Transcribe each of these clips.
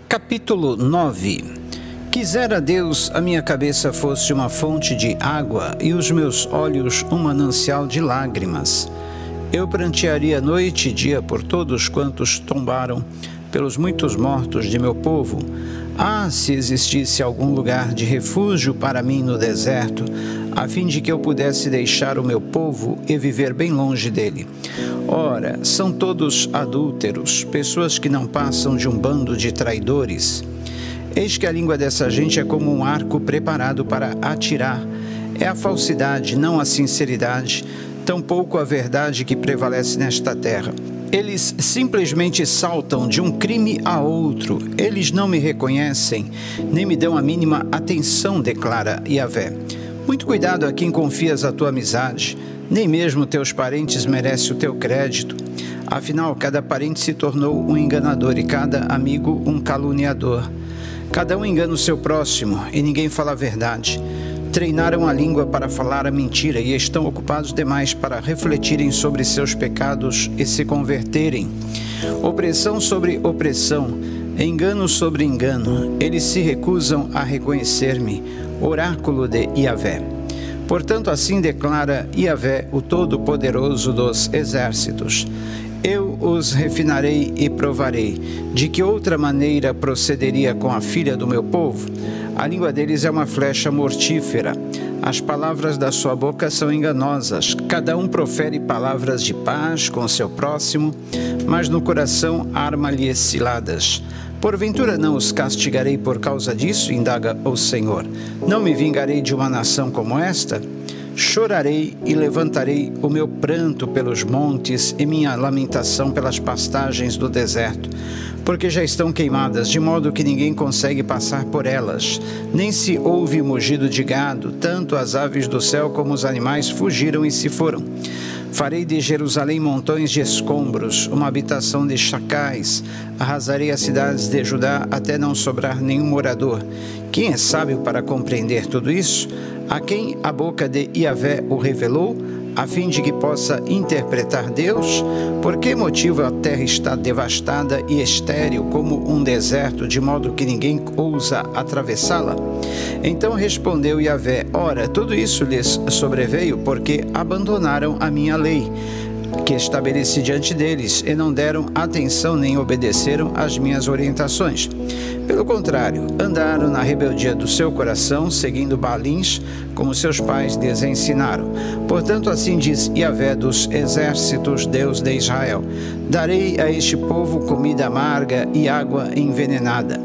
Capítulo 9. Quisera Deus a minha cabeça fosse uma fonte de água e os meus olhos um manancial de lágrimas. Eu prantearia noite e dia por todos quantos tombaram, pelos muitos mortos de meu povo. Ah, se existisse algum lugar de refúgio para mim no deserto, a fim de que eu pudesse deixar o meu povo e viver bem longe dele. Ora, são todos adúlteros, pessoas que não passam de um bando de traidores. Eis que a língua dessa gente é como um arco preparado para atirar. É a falsidade, não a sinceridade, tampouco a verdade que prevalece nesta terra. Eles simplesmente saltam de um crime a outro. Eles não me reconhecem, nem me dão a mínima atenção, declara Yahvé. Muito cuidado a quem confias a tua amizade. Nem mesmo teus parentes merecem o teu crédito. Afinal, cada parente se tornou um enganador e cada amigo um caluniador. Cada um engana o seu próximo e ninguém fala a verdade. Treinaram a língua para falar a mentira e estão ocupados demais para refletirem sobre seus pecados e se converterem. Opressão sobre opressão, engano sobre engano, eles se recusam a reconhecer-me, oráculo de Yahvé. Portanto, assim declara Yahvé, o Todo-Poderoso dos Exércitos: eu os refinarei e provarei. De que outra maneira procederia com a filha do meu povo? A língua deles é uma flecha mortífera. As palavras da sua boca são enganosas. Cada um profere palavras de paz com seu próximo, mas no coração arma-lhes ciladas. Porventura não os castigarei por causa disso, indaga o Senhor. Não me vingarei de uma nação como esta? Chorarei e levantarei o meu pranto pelos montes e minha lamentação pelas pastagens do deserto, porque já estão queimadas, de modo que ninguém consegue passar por elas. Nem se ouve mugido de gado, tanto as aves do céu como os animais fugiram e se foram. Farei de Jerusalém montões de escombros, uma habitação de chacais. Arrasarei as cidades de Judá até não sobrar nenhum morador. Quem é sábio para compreender tudo isso? A quem a boca de Yahvé o revelou, a fim de que possa interpretar Deus? Por que motivo a terra está devastada e estéril como um deserto, de modo que ninguém ousa atravessá-la? Então respondeu Yahvé: ora, tudo isso lhes sobreveio porque abandonaram a minha lei, que estabeleci diante deles, e não deram atenção nem obedeceram às minhas orientações. Pelo contrário, andaram na rebeldia do seu coração, seguindo Baalins, como seus pais lhes ensinaram. Portanto, assim diz Yahvé dos Exércitos, Deus de Israel: darei a este povo comida amarga e água envenenada.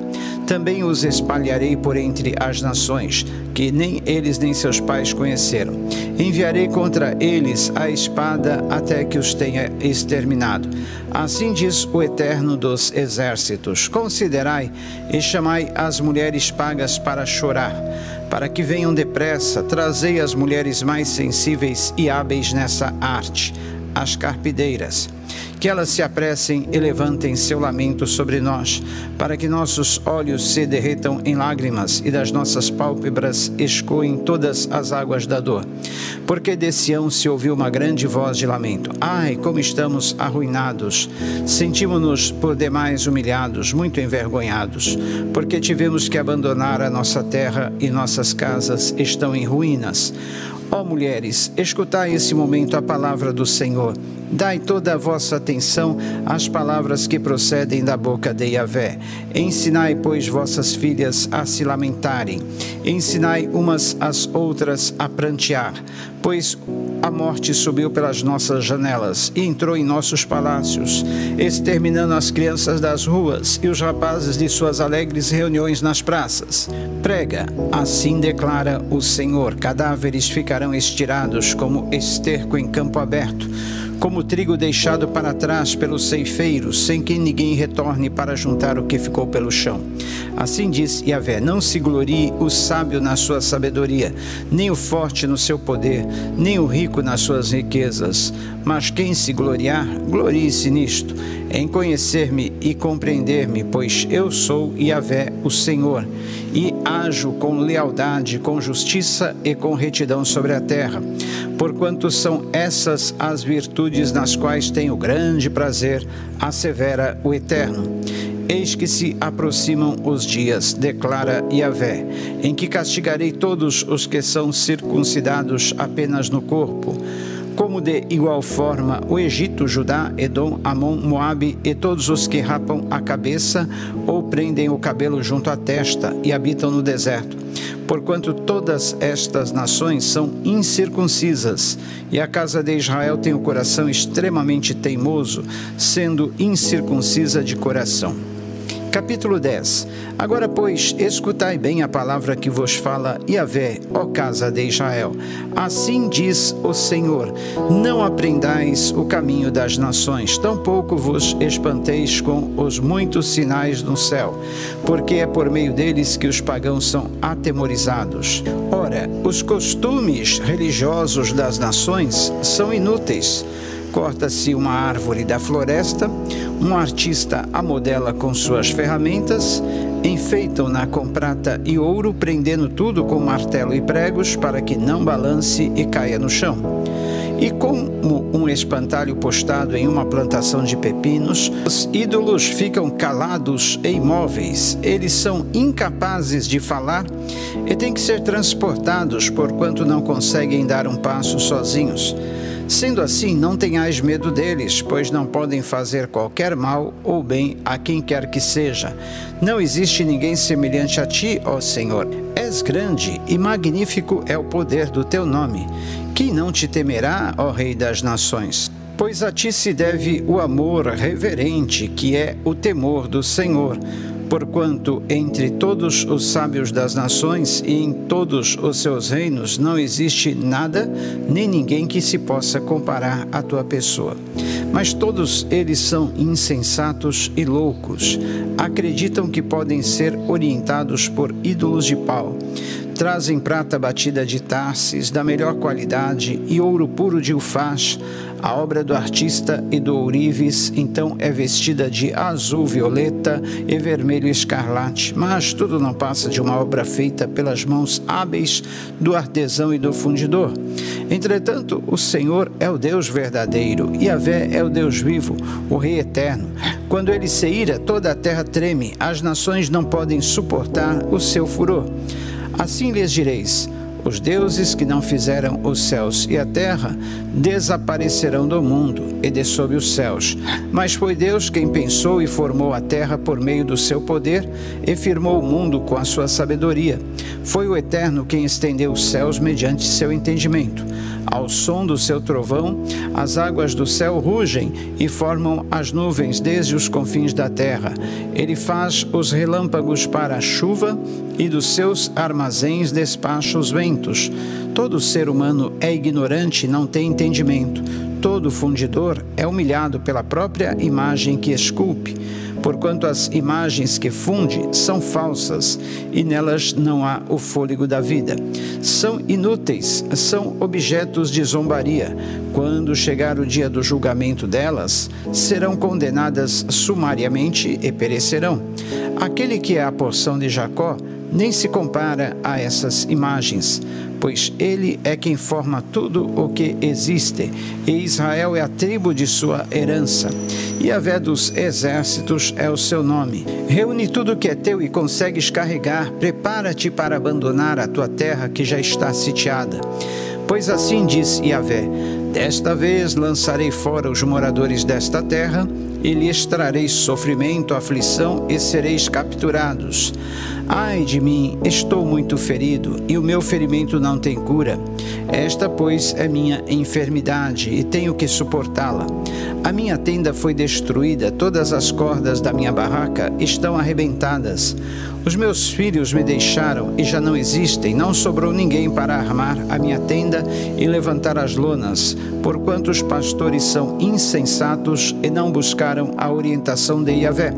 Também os espalharei por entre as nações, que nem eles nem seus pais conheceram. Enviarei contra eles a espada até que os tenha exterminado. Assim diz o Eterno dos Exércitos: considerai e chamai as mulheres pagas para chorar, para que venham depressa. Trazei as mulheres mais sensíveis e hábeis nessa arte, as carpideiras, que elas se apressem e levantem seu lamento sobre nós, para que nossos olhos se derretam em lágrimas e das nossas pálpebras escoem todas as águas da dor. Porque de Sião se ouviu uma grande voz de lamento: ai, como estamos arruinados! Sentimos-nos por demais humilhados, muito envergonhados, porque tivemos que abandonar a nossa terra e nossas casas estão em ruínas. Ó mulheres, escutai esse momento a palavra do Senhor. Dai toda a vossa atenção às palavras que procedem da boca de Yahvé. Ensinai, pois, vossas filhas a se lamentarem. Ensinai umas às outras a prantear, pois a morte subiu pelas nossas janelas e entrou em nossos palácios, exterminando as crianças das ruas e os rapazes de suas alegres reuniões nas praças. Prega, assim declara o Senhor: cadáveres ficarão estirados como esterco em campo aberto, como trigo deixado para trás pelos ceifeiros, sem que ninguém retorne para juntar o que ficou pelo chão. Assim diz Yahvé: não se glorie o sábio na sua sabedoria, nem o forte no seu poder, nem o rico nas suas riquezas. Mas quem se gloriar, glorie-se nisto, em conhecer-me e compreender-me, pois eu sou Yahvé, o Senhor, e ajo com lealdade, com justiça e com retidão sobre a terra. Porquanto são essas as virtudes nas quais tenho grande prazer, assevera o Eterno. Eis que se aproximam os dias, declara Yahvé, em que castigarei todos os que são circuncidados apenas no corpo, como de igual forma o Egito, Judá, Edom, Amon, Moabe e todos os que rapam a cabeça ou prendem o cabelo junto à testa e habitam no deserto. Porquanto todas estas nações são incircuncisas, e a casa de Israel tem o coração extremamente teimoso, sendo incircuncisa de coração. Capítulo 10. Agora, pois, escutai bem a palavra que vos fala Yahvé, ó casa de Israel. Assim diz o Senhor: não aprendais o caminho das nações, tampouco vos espanteis com os muitos sinais no céu, porque é por meio deles que os pagãos são atemorizados. Ora, os costumes religiosos das nações são inúteis. Corta-se uma árvore da floresta, um artista a modela com suas ferramentas, enfeitam-na com prata e ouro, prendendo tudo com martelo e pregos, para que não balance e caia no chão. E como um espantalho postado em uma plantação de pepinos, os ídolos ficam calados e imóveis. Eles são incapazes de falar e têm que ser transportados, porquanto não conseguem dar um passo sozinhos. Sendo assim, não tenhais medo deles, pois não podem fazer qualquer mal ou bem a quem quer que seja. Não existe ninguém semelhante a ti, ó Senhor. És grande e magnífico é o poder do teu nome. Quem não te temerá, ó Rei das Nações? Pois a ti se deve o amor reverente, que é o temor do Senhor. Porquanto entre todos os sábios das nações e em todos os seus reinos não existe nada, nem ninguém que se possa comparar à tua pessoa. Mas todos eles são insensatos e loucos, acreditam que podem ser orientados por ídolos de pau. Trazem prata batida de Tarsis, da melhor qualidade, e ouro puro de Ufaz. A obra do artista e do ourives, então, é vestida de azul violeta e vermelho escarlate, mas tudo não passa de uma obra feita pelas mãos hábeis do artesão e do fundidor. Entretanto, o Senhor é o Deus verdadeiro, e Yahvé é o Deus vivo, o Rei eterno. Quando ele se ira, toda a terra treme, as nações não podem suportar o seu furor. Assim lhes direis: os deuses que não fizeram os céus e a terra desaparecerão do mundo e de sob os céus. Mas foi Deus quem pensou e formou a terra por meio do seu poder e firmou o mundo com a sua sabedoria. Foi o Eterno quem estendeu os céus mediante seu entendimento. Ao som do seu trovão, as águas do céu rugem e formam as nuvens desde os confins da terra. Ele faz os relâmpagos para a chuva e dos seus armazéns despacha os ventos. Todo ser humano é ignorante e não tem entendimento. Todo fundidor é humilhado pela própria imagem que esculpe, porquanto as imagens que funde são falsas e nelas não há o fôlego da vida. São inúteis, são objetos de zombaria. Quando chegar o dia do julgamento delas, serão condenadas sumariamente e perecerão. Aquele que é a porção de Jacó nem se compara a essas imagens, pois ele é quem forma tudo o que existe, e Israel é a tribo de sua herança. Yahvé dos exércitos é o seu nome. Reúne tudo o que é teu e consegues carregar. Prepara-te para abandonar a tua terra que já está sitiada. Pois assim diz Yahvé: desta vez lançarei fora os moradores desta terra, e lhes trarei sofrimento, aflição, e sereis capturados. Ai de mim, estou muito ferido, e o meu ferimento não tem cura. Esta, pois, é minha enfermidade, e tenho que suportá-la. A minha tenda foi destruída, todas as cordas da minha barraca estão arrebentadas. Os meus filhos me deixaram e já não existem, não sobrou ninguém para armar a minha tenda e levantar as lonas, porquanto os pastores são insensatos e não buscaram a orientação de Yahvé.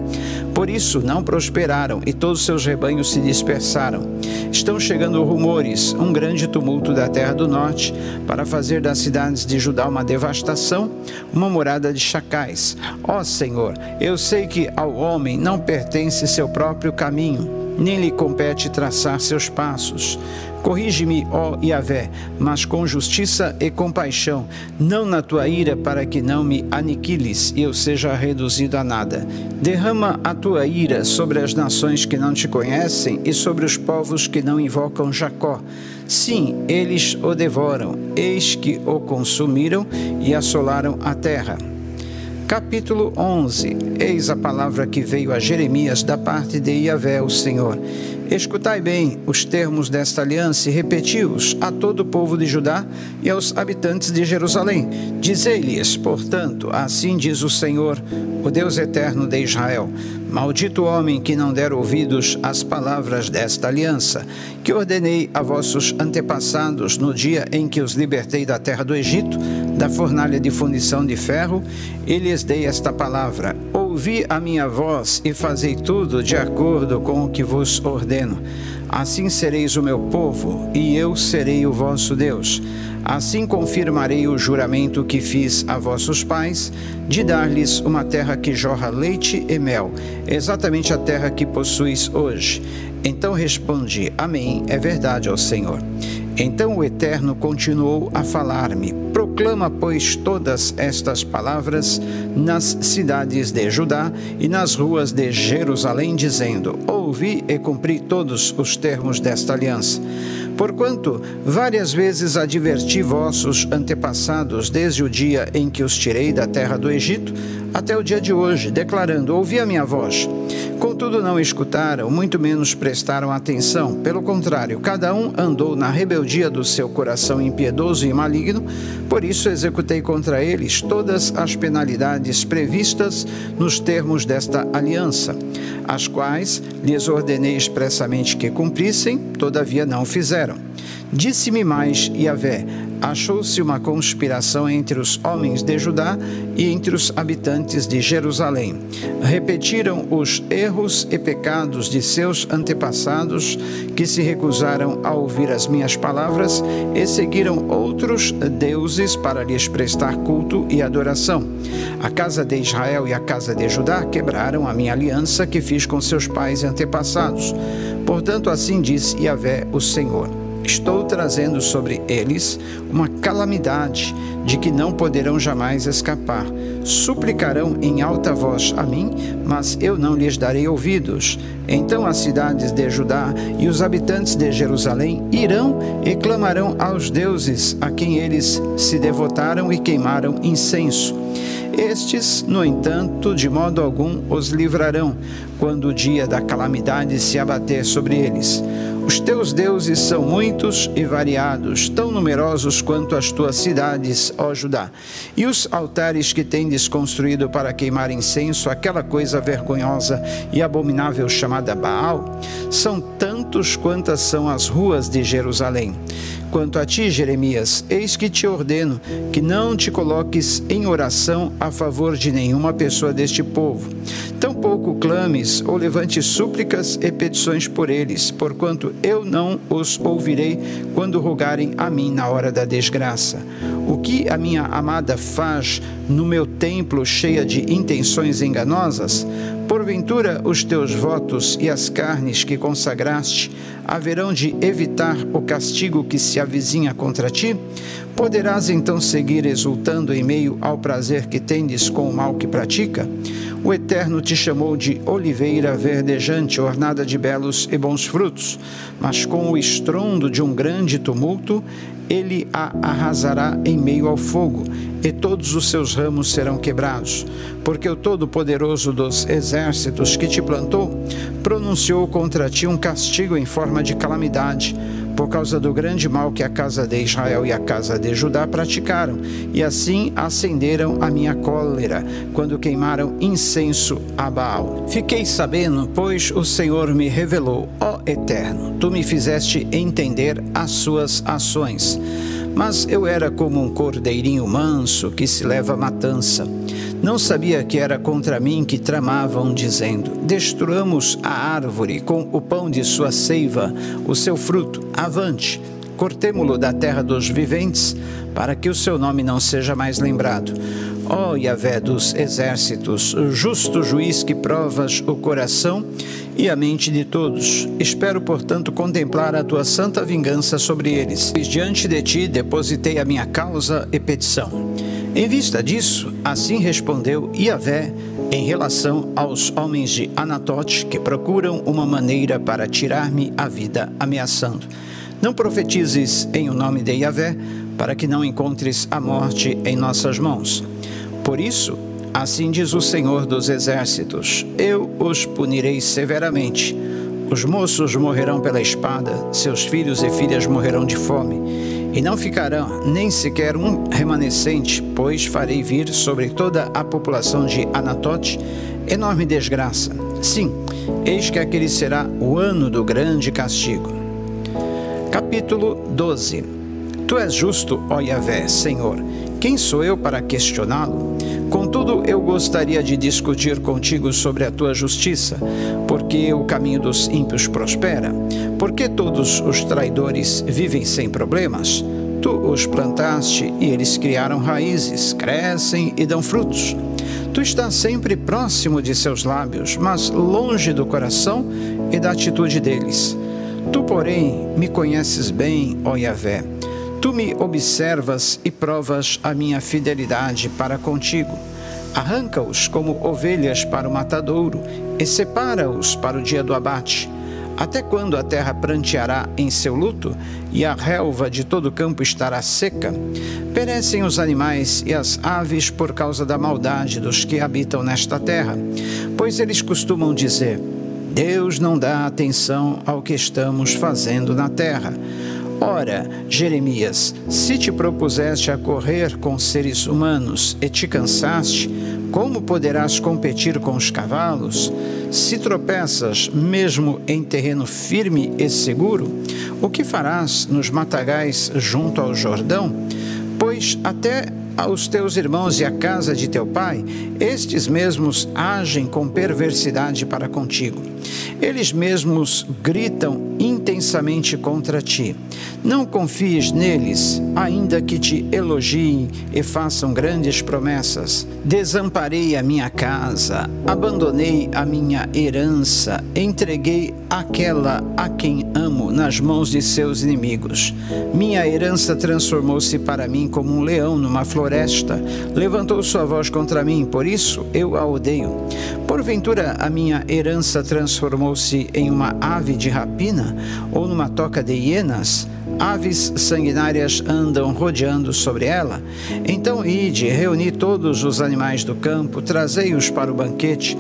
Por isso não prosperaram e todos seus rebanhos se dispersaram. Estão chegando rumores, um grande tumulto da terra do norte, para fazer das cidades de Judá uma devastação, uma morada de chacais. Ó Senhor, eu sei que ao homem não pertence seu próprio caminho, nem lhe compete traçar seus passos. Corrige-me, ó Yahvé, mas com justiça e compaixão, não na tua ira, para que não me aniquiles e eu seja reduzido a nada. Derrama a tua ira sobre as nações que não te conhecem e sobre os povos que não invocam Jacó. Sim, eles o devoram, eis que o consumiram e assolaram a terra. Capítulo 11. Eis a palavra que veio a Jeremias da parte de Yahvé, o Senhor. Escutai bem os termos desta aliança e repeti-os a todo o povo de Judá e aos habitantes de Jerusalém. Dizei-lhes, portanto, assim diz o Senhor, o Deus eterno de Israel: maldito o homem que não der ouvidos às palavras desta aliança, que ordenei a vossos antepassados no dia em que os libertei da terra do Egito, da fornalha de fundição de ferro, e lhes dei esta palavra: ouvi a minha voz e fazei tudo de acordo com o que vos ordeno. Assim sereis o meu povo, e eu serei o vosso Deus. Assim confirmarei o juramento que fiz a vossos pais, de dar-lhes uma terra que jorra leite e mel, exatamente a terra que possuis hoje. Então respondi: Amém, é verdade, ó Senhor. Então o Eterno continuou a falar-me: proclama, pois, todas estas palavras nas cidades de Judá e nas ruas de Jerusalém, dizendo: ouvi e cumpri todos os termos desta aliança. Porquanto várias vezes adverti vossos antepassados desde o dia em que os tirei da terra do Egito até o dia de hoje, declarando: ouvi a minha voz. Contudo não escutaram, muito menos prestaram atenção. Pelo contrário, cada um andou na rebeldia do seu coração impiedoso e maligno. Por isso executei contra eles todas as penalidades previstas nos termos desta aliança, as quais lhes ordenei expressamente que cumprissem, todavia não fizeram. Disse-me mais Yahvé: achou-se uma conspiração entre os homens de Judá e entre os habitantes de Jerusalém. Repetiram os erros e pecados de seus antepassados, que se recusaram a ouvir as minhas palavras e seguiram outros deuses para lhes prestar culto e adoração. A casa de Israel e a casa de Judá quebraram a minha aliança que fiz com seus pais e antepassados. Portanto, assim diz Yahvé, o Senhor: estou trazendo sobre eles uma calamidade de que não poderão jamais escapar. Suplicarão em alta voz a mim, mas eu não lhes darei ouvidos. Então as cidades de Judá e os habitantes de Jerusalém irão e clamarão aos deuses a quem eles se devotaram e queimaram incenso. Estes, no entanto, de modo algum os livrarão, quando o dia da calamidade se abater sobre eles. Os teus deuses são muitos e variados, tão numerosos quanto as tuas cidades, ó Judá. E os altares que tendes construído para queimar incenso, aquela coisa vergonhosa e abominável chamada Baal, são tantos quantas são as ruas de Jerusalém. Quanto a ti, Jeremias, eis que te ordeno que não te coloques em oração a favor de nenhuma pessoa deste povo. Tampouco clames ou levantes súplicas e petições por eles, porquanto eu não os ouvirei quando rogarem a mim na hora da desgraça. O que a minha amada faz no meu templo cheia de intenções enganosas? Porventura os teus votos e as carnes que consagraste haverão de evitar o castigo que se avizinha contra ti? Poderás então seguir exultando em meio ao prazer que tendes com o mal que pratica? O Eterno te chamou de oliveira verdejante, ornada de belos e bons frutos, mas com o estrondo de um grande tumulto, ele a arrasará em meio ao fogo, e todos os seus ramos serão quebrados. Porque o Todo-Poderoso dos Exércitos que te plantou pronunciou contra ti um castigo em forma de calamidade, por causa do grande mal que a casa de Israel e a casa de Judá praticaram, e assim acenderam a minha cólera, quando queimaram incenso a Baal. Fiquei sabendo, pois o Senhor me revelou, ó Eterno, tu me fizeste entender as suas ações. Mas eu era como um cordeirinho manso que se leva à matança. Não sabia que era contra mim que tramavam, dizendo: destruamos a árvore com o pão de sua seiva, o seu fruto, avante, cortemo-lo da terra dos viventes, para que o seu nome não seja mais lembrado. Ó Yahvé dos exércitos, justo juiz que provas o coração e a mente de todos, espero, portanto, contemplar a tua santa vingança sobre eles. Pois diante de ti depositei a minha causa e petição. Em vista disso, assim respondeu Yahvé em relação aos homens de Anatote que procuram uma maneira para tirar-me a vida, ameaçando: não profetizes em o nome de Yahvé, para que não encontres a morte em nossas mãos. Por isso, assim diz o Senhor dos Exércitos: eu os punirei severamente. Os moços morrerão pela espada, seus filhos e filhas morrerão de fome, e não ficará nem sequer um remanescente, pois farei vir sobre toda a população de Anatote enorme desgraça. Sim, eis que aquele será o ano do grande castigo. Capítulo 12. Tu és justo, ó Yahvé, Senhor. Quem sou eu para questioná-lo? Contudo, eu gostaria de discutir contigo sobre a tua justiça, porque o caminho dos ímpios prospera, porque todos os traidores vivem sem problemas. Tu os plantaste e eles criaram raízes, crescem e dão frutos. Tu estás sempre próximo de seus lábios, mas longe do coração e da atitude deles. Tu, porém, me conheces bem, ó Yahvé. Tu me observas e provas a minha fidelidade para contigo. Arranca-os como ovelhas para o matadouro e separa-os para o dia do abate. Até quando a terra pranteará em seu luto e a relva de todo o campo estará seca? Perecem os animais e as aves por causa da maldade dos que habitam nesta terra, pois eles costumam dizer: Deus não dá atenção ao que estamos fazendo na terra. Ora, Jeremias, se te propuseste a correr com seres humanos e te cansaste, como poderás competir com os cavalos? Se tropeças mesmo em terreno firme e seguro, o que farás nos matagais junto ao Jordão? Pois até aos teus irmãos e à casa de teu pai, estes mesmos agem com perversidade para contigo. Eles mesmos gritam intensamente contra ti. Não confies neles, ainda que te elogiem e façam grandes promessas. Desamparei a minha casa, abandonei a minha herança, entreguei aquela a quem amo nas mãos de seus inimigos. Minha herança transformou-se para mim como um leão numa floresta, levantou sua voz contra mim, por isso eu a odeio. Porventura a minha herança transformou-se em uma ave de rapina ou numa toca de hienas? Aves sanguinárias andam rodeando sobre ela? Então ide, reuni todos os animais do campo, trazei-os para o banquete.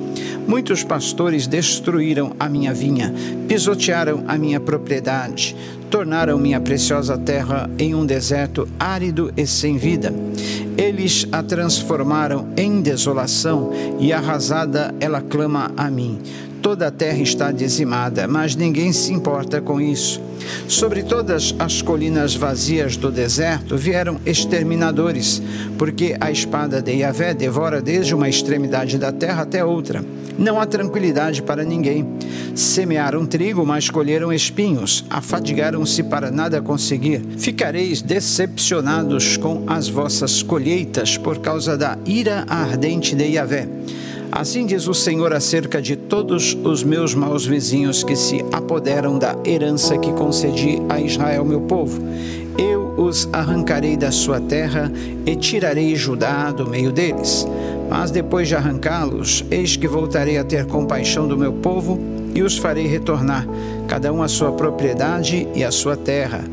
Muitos pastores destruíram a minha vinha, pisotearam a minha propriedade, tornaram minha preciosa terra em um deserto árido e sem vida. Eles a transformaram em desolação e arrasada ela clama a mim. Toda a terra está dizimada, mas ninguém se importa com isso. Sobre todas as colinas vazias do deserto vieram exterminadores, porque a espada de Yahvé devora desde uma extremidade da terra até outra. Não há tranquilidade para ninguém. Semearam trigo, mas colheram espinhos. Afadigaram-se para nada conseguir. Ficareis decepcionados com as vossas colheitas por causa da ira ardente de Yahvé. Assim diz o Senhor acerca de todos os meus maus vizinhos que se apoderam da herança que concedi a Israel, meu povo. Eu os arrancarei da sua terra e tirarei Judá do meio deles. Mas depois de arrancá-los, eis que voltarei a ter compaixão do meu povo e os farei retornar, cada um à sua propriedade e à sua terra.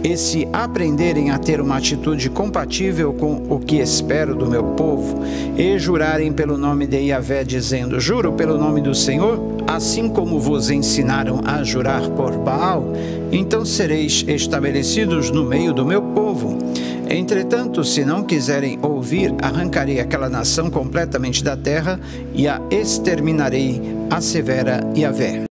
E se aprenderem a ter uma atitude compatível com o que espero do meu povo, e jurarem pelo nome de Yahvé, dizendo: juro pelo nome do Senhor, assim como vos ensinaram a jurar por Baal, então sereis estabelecidos no meio do meu povo. Entretanto, se não quiserem ouvir, arrancarei aquela nação completamente da terra e a exterminarei, assevera Yahvé.